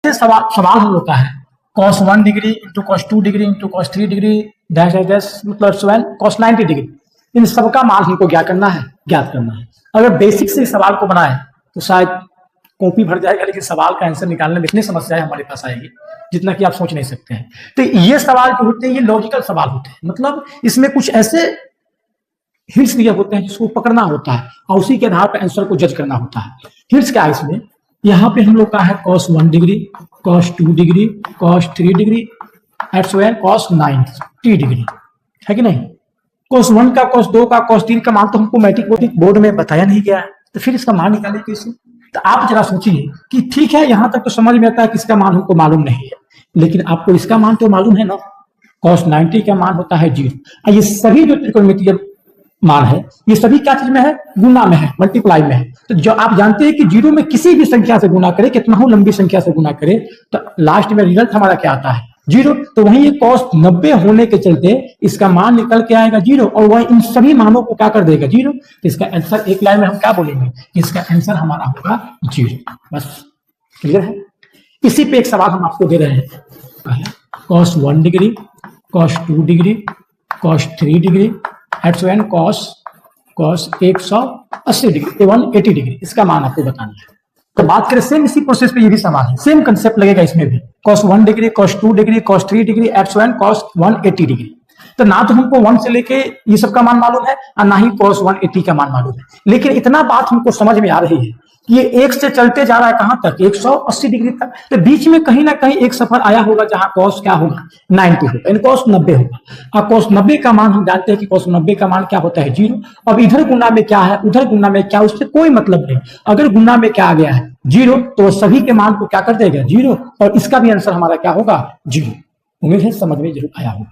ऐसे सवाल हम लोग का है cos 1 degree into cos 2 degree into cos 3 degree dash dash मतलब स्वयं cos 90 डिग्री, इन सबका मान हमको ज्ञात करना है। अगर बेसिक से इस सवाल को बनाए तो शायद कॉपी भर जाएगा, लेकिन सवाल का आंसर निकालने में इतनी समस्याएं हमारे पास आएगी जितना कि आप सोच नहीं सकते हैं। तो ये सवाल जो होते हैं ये लॉजिकल सवाल होते हैं, मतलब इसमें कुछ ऐसे हिंट्स दिए होते हैं जिसको पकड़ना होता है और उसी के आधार पर आंसर को जज करना होता है। हिंट्स क्या है इसमें, यहाँ पे हम लोग का है cos 1 degree, cos 2 degree, cos 3 degree at स्वयं cos 90 डिग्री, है कि नहीं। cos 1 का, cos 2 का, cos 3 का मान तो हमको मैट्रिक बोर्ड में बताया नहीं गया है, तो फिर इसका मान निकाले कैसे। तो आप जरा सोचिए कि ठीक है यहां तक तो समझ में आता है कि इसका मान हमको मालूम नहीं है, लेकिन आपको इसका मान तो मालूम है ना। cos 90 का मान होता है 0। ये सभी जो त्रिकोणमितीय मान है ये सभी क्या चीज में है, गुना में है, मल्टीप्लाई में है। तो जो आप जानते हैं कि 0 में किसी भी संख्या से गुना करे, कितना हो लंबी संख्या से गुना करे, तो लास्ट में रिजल्ट हमारा क्या आता है 0। तो वहीं ये cos 90 होने के चलते इसका मान निकल के आएगा 0 और वह इन सभी मानों को क्या कर देगा 0। तो इसका आंसर एक लाइन में हम क्या बोलेंगे, इसका आंसर हमारा होगा 0। बस क्लियर है। इसी पे एक सवाल हम आपको दे रहे हैं, cos 1 degree, cos 2 degree, cos 3 degree at स्वयं cos 180 डिग्री 180 डिग्री, इसका मान आपको बताना है। तो बात करें सेम इसी प्रोसेस पे ये भी सवाल है, सेम कंसेप्ट लगेगा इसमें भी, cos 1 degree, cos 2 degree, cos 3 degree at स्वयं cos 180 डिग्री। तो ना तो हमको 1 से लेके ये सब का मान मालूम है और ना ही cos 180 का मान मालूम है, लेकिन इतना बात हमको समझ में आ रही है कि ये एक से चलते जा रहा है कहां तक, 180 डिग्री तक। तो बीच में कहीं ना कहीं एक सफर आया होगा जहां cos क्या होगा 90 होगा, यानी cos 90 होगा। अब cos 90 का मान हम जानते हैं कि cos 90 का मान क्या होता है 0। अब इधर गुना में क्या है, उधर गुना में क्या, उससे कोई मतलब नहीं। अगर गुना में क्या आ गया है 0 तो सभी के मान को क्या कर देगा 0, और इसका भी आंसर हमारा क्या होगा 0। उम्मीद है समझ में जरूर आया होगा।